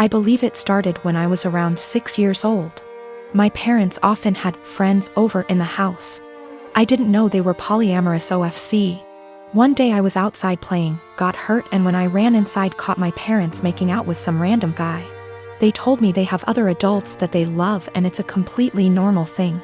I believe it started when I was around 6 years old. My parents often had friends over in the house. I didn't know they were polyamorous OFC. One day I was outside playing, got hurt, and when I ran inside caught my parents making out with some random guy. They told me they have other adults that they love and it's a completely normal thing.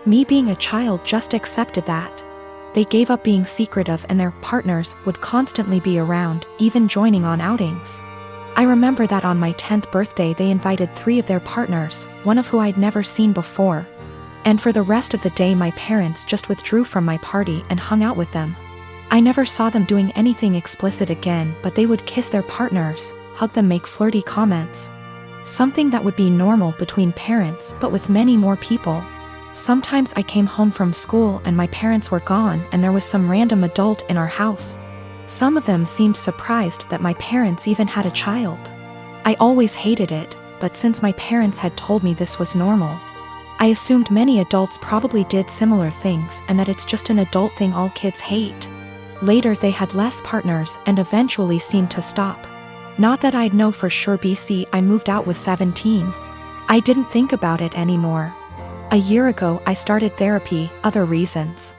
Me being a child just accepted that. They gave up being secretive and their partners would constantly be around, even joining on outings. I remember that on my 10th birthday they invited 3 of their partners, one of who I'd never seen before. And for the rest of the day my parents just withdrew from my party and hung out with them. I never saw them doing anything explicit again, but they would kiss their partners, hug them, make flirty comments. Something that would be normal between parents but with many more people. Sometimes I came home from school and my parents were gone and there was some random adult in our house. Some of them seemed surprised that my parents even had a child. I always hated it, but since my parents had told me this was normal, I assumed many adults probably did similar things and that it's just an adult thing all kids hate. Later they had less partners and eventually seemed to stop. Not that I'd know for sure. I moved out with 17. I didn't think about it anymore. A year ago I started therapy, other reasons.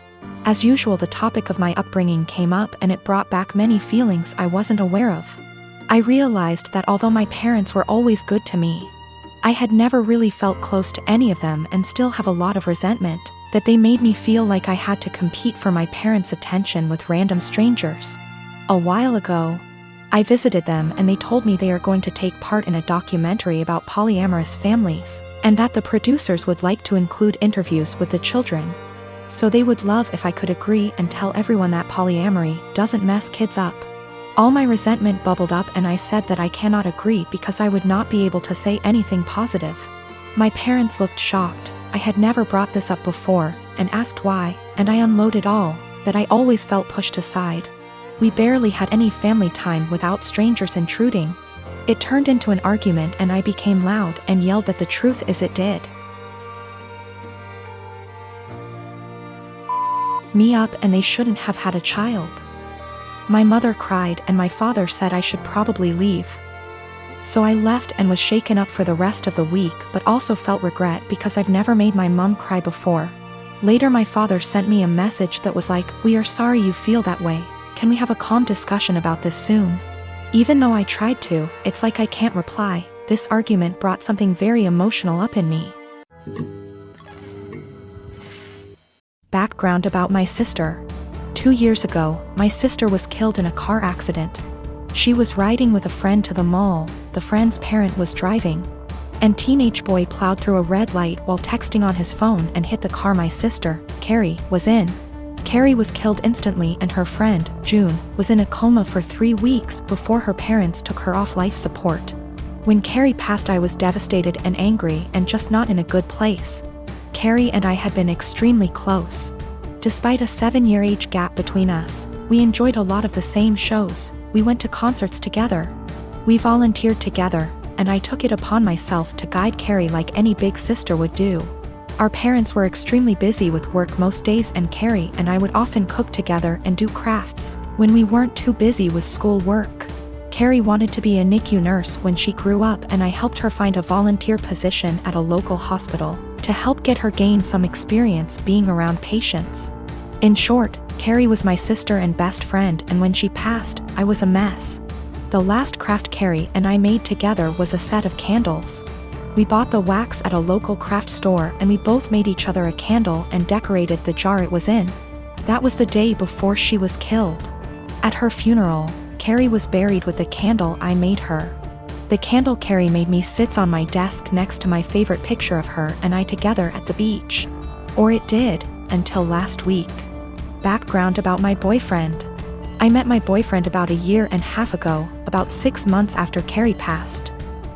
As usual the topic of my upbringing came up and it brought back many feelings I wasn't aware of. I realized that although my parents were always good to me, I had never really felt close to any of them and still have a lot of resentment, that they made me feel like I had to compete for my parents' attention with random strangers. A while ago, I visited them and they told me they are going to take part in a documentary about polyamorous families, and that the producers would like to include interviews with the children. So they would love if I could agree and tell everyone that polyamory doesn't mess kids up. All my resentment bubbled up and I said that I cannot agree because I would not be able to say anything positive. My parents looked shocked. I had never brought this up before, and asked why, and I unloaded all that I always felt pushed aside. We barely had any family time without strangers intruding. It turned into an argument and I became loud and yelled that the truth is it did me up and they shouldn't have had a child. My mother cried and my father said I should probably leave. So I left and was shaken up for the rest of the week, but also felt regret because I've never made my mom cry before. Later my father sent me a message that was like, "We are sorry you feel that way. Can we have a calm discussion about this soon?" Even though I tried to, it's like I can't reply. This argument brought something very emotional up in me. Background about my sister. 2 years ago, my sister was killed in a car accident. She was riding with a friend to the mall, the friend's parent was driving, and teenage boy plowed through a red light while texting on his phone and hit the car my sister, Carrie, was in. Carrie was killed instantly and her friend, June, was in a coma for 3 weeks before her parents took her off life support. When Carrie passed I was devastated and angry and just not in a good place. Carrie and I had been extremely close. Despite a 7-year age gap between us, we enjoyed a lot of the same shows, we went to concerts together. We volunteered together, and I took it upon myself to guide Carrie like any big sister would do. Our parents were extremely busy with work most days and Carrie and I would often cook together and do crafts when we weren't too busy with school work. Carrie wanted to be a NICU nurse when she grew up and I helped her find a volunteer position at a local hospital to help get her gain some experience being around patients. In short, Carrie was my sister and best friend, and when she passed, I was a mess. The last craft Carrie and I made together was a set of candles. We bought the wax at a local craft store and we both made each other a candle and decorated the jar it was in. That was the day before she was killed. At her funeral, Carrie was buried with the candle I made her. The candle Carrie made me sits on my desk next to my favorite picture of her and I together at the beach. Or it did, until last week. Background about my boyfriend. I met my boyfriend about 1.5 years ago, about 6 months after Carrie passed.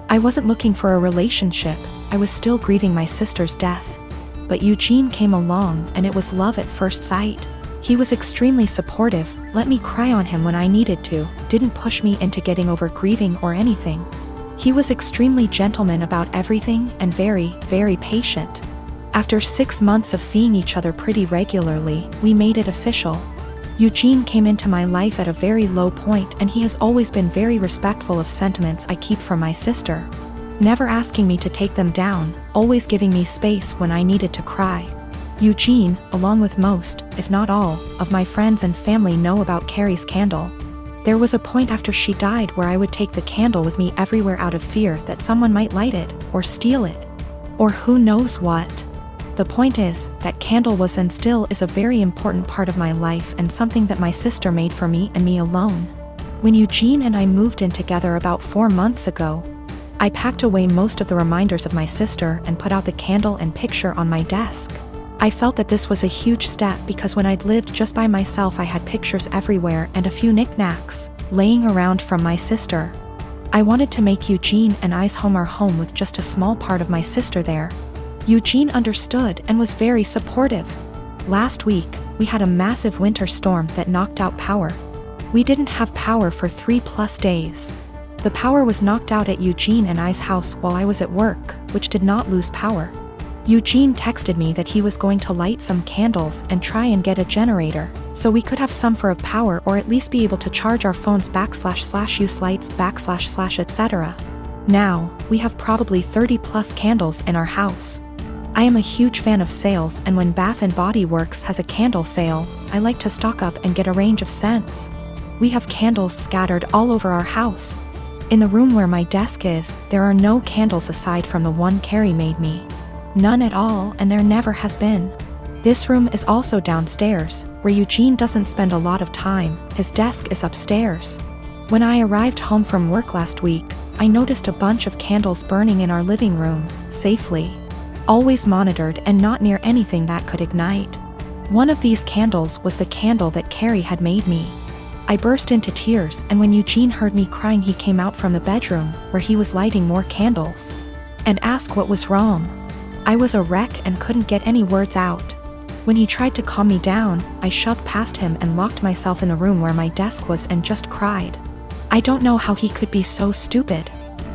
I wasn't looking for a relationship, I was still grieving my sister's death. But Eugene came along and it was love at first sight. He was extremely supportive, let me cry on him when I needed to, didn't push me into getting over grieving or anything. He was extremely gentleman about everything and very, very patient. After 6 months of seeing each other pretty regularly, we made it official. Eugene came into my life at a very low point and he has always been very respectful of sentiments I keep from my sister. never asking me to take them down, always giving me space when I needed to cry. Eugene, along with most, if not all, of my friends and family know about Carrie's candle. There was a point after she died where I would take the candle with me everywhere out of fear that someone might light it, or steal it. Or who knows what. The point is, that candle was and still is a very important part of my life and something that my sister made for me and me alone. When Eugene and I moved in together about 4 months ago, I packed away most of the reminders of my sister and put out the candle and picture on my desk. I felt that this was a huge step because when I'd lived just by myself I had pictures everywhere and a few knickknacks laying around from my sister. I wanted to make Eugene and I's home our home with just a small part of my sister there. Eugene understood and was very supportive. Last week, we had a massive winter storm that knocked out power. We didn't have power for 3+ days. The power was knocked out at Eugene and I's house while I was at work, which did not lose power. Eugene texted me that he was going to light some candles and try and get a generator, so we could have some for of power or at least be able to charge our phones / use lights / etc. Now, we have probably 30+ candles in our house. I am a huge fan of sales, and when Bath & Body Works has a candle sale, I like to stock up and get a range of scents. We have candles scattered all over our house. In the room where my desk is, there are no candles aside from the one Carrie made me. None at all, and there never has been. This room is also downstairs, where Eugene doesn't spend a lot of time. His desk is upstairs. When I arrived home from work last week, I noticed a bunch of candles burning in our living room, safely. Always monitored and not near anything that could ignite. One of these candles was the candle that Carrie had made me. I burst into tears, and when Eugene heard me crying he came out from the bedroom, where he was lighting more candles, and asked what was wrong. I was a wreck and couldn't get any words out. When he tried to calm me down, I shoved past him and locked myself in the room where my desk was and just cried. I don't know how he could be so stupid.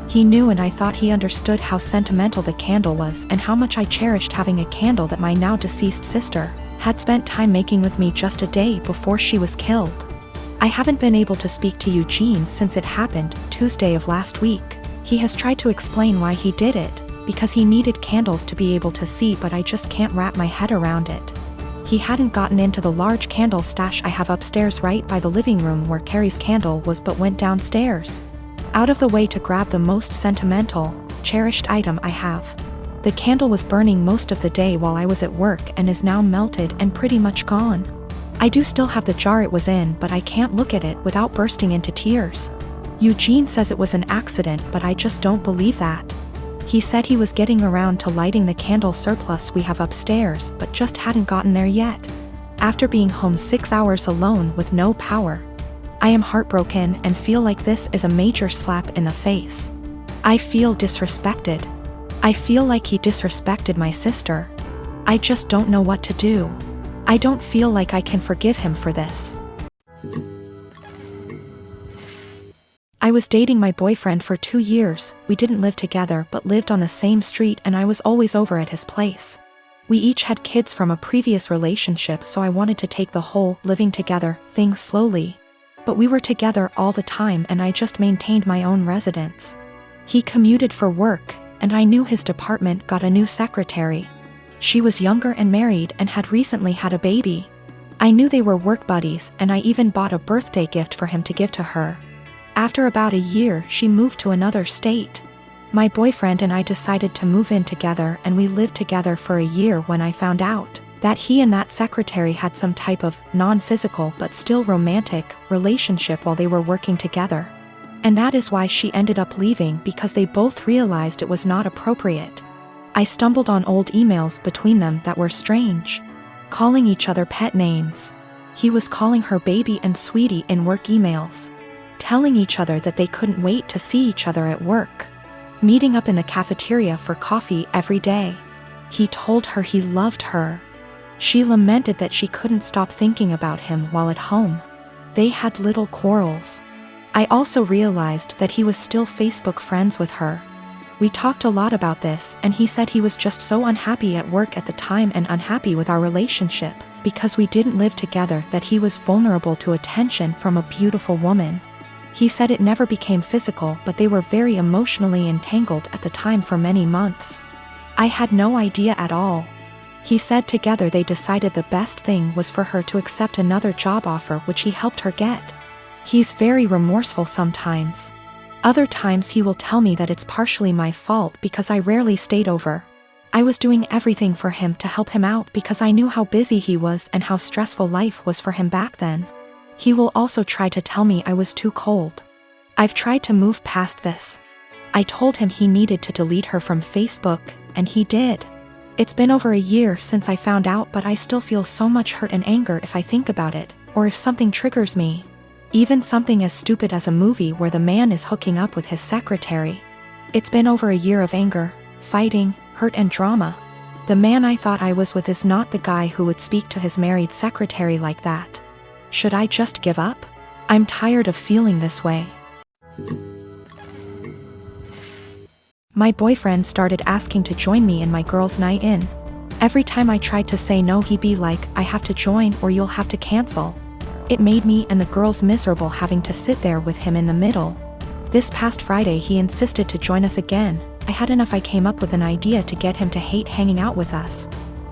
He knew, and I thought he understood how sentimental the candle was and how much I cherished having a candle that my now deceased sister had spent time making with me just a day before she was killed. I haven't been able to speak to Eugene since it happened, Tuesday of last week. He has tried to explain why he did it, because he needed candles to be able to see, but I just can't wrap my head around it. He hadn't gotten into the large candle stash I have upstairs right by the living room where Carrie's candle was, but went downstairs, out of the way to grab the most sentimental, cherished item I have. The candle was burning most of the day while I was at work and is now melted and pretty much gone. I do still have the jar it was in, but I can't look at it without bursting into tears. Eugene says it was an accident, but I just don't believe that. He said he was getting around to lighting the candle surplus we have upstairs, but just hadn't gotten there yet. After being home 6 hours alone with no power, I am heartbroken and feel like this is a major slap in the face. I feel disrespected. I feel like he disrespected my sister. I just don't know what to do. I don't feel like I can forgive him for this. I was dating my boyfriend for 2 years. We didn't live together but lived on the same street, and I was always over at his place. We each had kids from a previous relationship, so I wanted to take the whole living together thing slowly. But we were together all the time and I just maintained my own residence. He commuted for work, and I knew his department got a new secretary. She was younger and married and had recently had a baby. I knew they were work buddies, and I even bought a birthday gift for him to give to her. After about a year, she moved to another state. My boyfriend and I decided to move in together, and we lived together for a year when I found out that he and that secretary had some type of non-physical but still romantic relationship while they were working together. And that is why she ended up leaving, because they both realized it was not appropriate. I stumbled on old emails between them that were strange, calling each other pet names. He was calling her baby and sweetie in work emails, telling each other that they couldn't wait to see each other at work, meeting up in the cafeteria for coffee every day. He told her he loved her. She lamented that she couldn't stop thinking about him while at home. They had little quarrels. I also realized that he was still Facebook friends with her. We talked a lot about this, and he said he was just so unhappy at work at the time and unhappy with our relationship, because we didn't live together, that he was vulnerable to attention from a beautiful woman. He said it never became physical, but they were very emotionally entangled at the time for many months. I had no idea at all. He said together they decided the best thing was for her to accept another job offer which he helped her get. He's very remorseful sometimes. Other times he will tell me that it's partially my fault because I rarely stayed over. I was doing everything for him to help him out because I knew how busy he was and how stressful life was for him back then. He will also try to tell me I was too cold. I've tried to move past this. I told him he needed to delete her from Facebook, and he did. It's been over a year since I found out, but I still feel so much hurt and anger if I think about it, or if something triggers me. Even something as stupid as a movie where the man is hooking up with his secretary. It's been over a year of anger, fighting, hurt and drama. The man I thought I was with is not the guy who would speak to his married secretary like that. Should I just give up? I'm tired of feeling this way. My boyfriend started asking to join me in my girls' night in. Every time I tried to say no, he'd be like, "I have to join or you'll have to cancel." It made me and the girls miserable having to sit there with him in the middle. This past Friday he insisted to join us again. I had enough. I came up with an idea to get him to hate hanging out with us.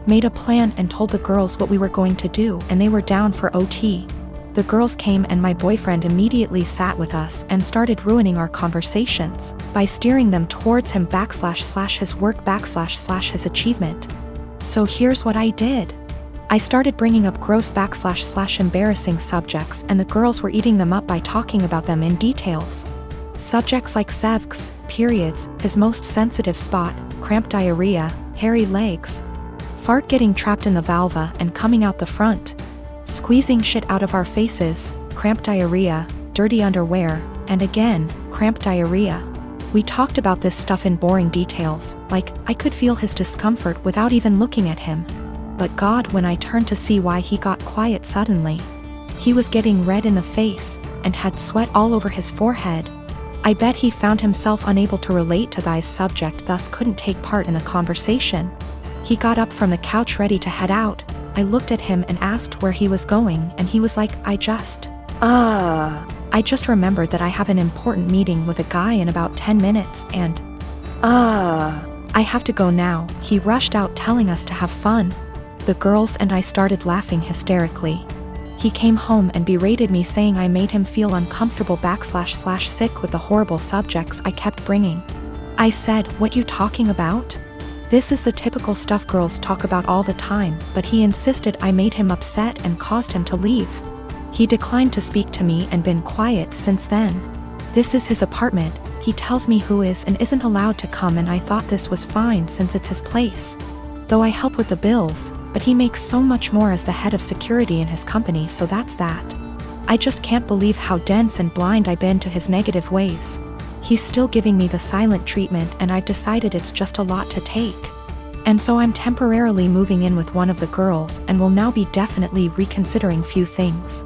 Made a plan and told the girls what we were going to do, and they were down for OT. The girls came and my boyfriend immediately sat with us and started ruining our conversations by steering them towards him / his work / his achievement. So here's what I did. I started bringing up gross / embarrassing subjects, and the girls were eating them up by talking about them in details. Subjects like sevgs, periods, his most sensitive spot, cramp diarrhea, hairy legs, fart getting trapped in the vulva and coming out the front, squeezing shit out of our faces, cramp diarrhea, dirty underwear, and again, cramp diarrhea. We talked about this stuff in boring details, like, I could feel his discomfort without even looking at him. But God, when I turned to see why, he got quiet suddenly. He was getting red in the face, and had sweat all over his forehead. I bet he found himself unable to relate to this subject, thus couldn't take part in the conversation. He got up from the couch ready to head out. I looked at him and asked where he was going, and he was like, I just remembered that I have an important meeting with a guy in about 10 minutes and I have to go now. He rushed out telling us to have fun. The girls and I started laughing hysterically. He came home and berated me, saying I made him feel uncomfortable / sick with the horrible subjects I kept bringing. I said, what you talking about? This is the typical stuff girls talk about all the time, but he insisted I made him upset and caused him to leave. He declined to speak to me and been quiet since then. This is his apartment. He tells me who is and isn't allowed to come, and I thought this was fine since it's his place. Though I help with the bills, but he makes so much more as the head of security in his company, so that's that. I just can't believe how dense and blind I've been to his negative ways. He's still giving me the silent treatment, and I've decided it's just a lot to take. And so I'm temporarily moving in with one of the girls and will now be definitely reconsidering few things.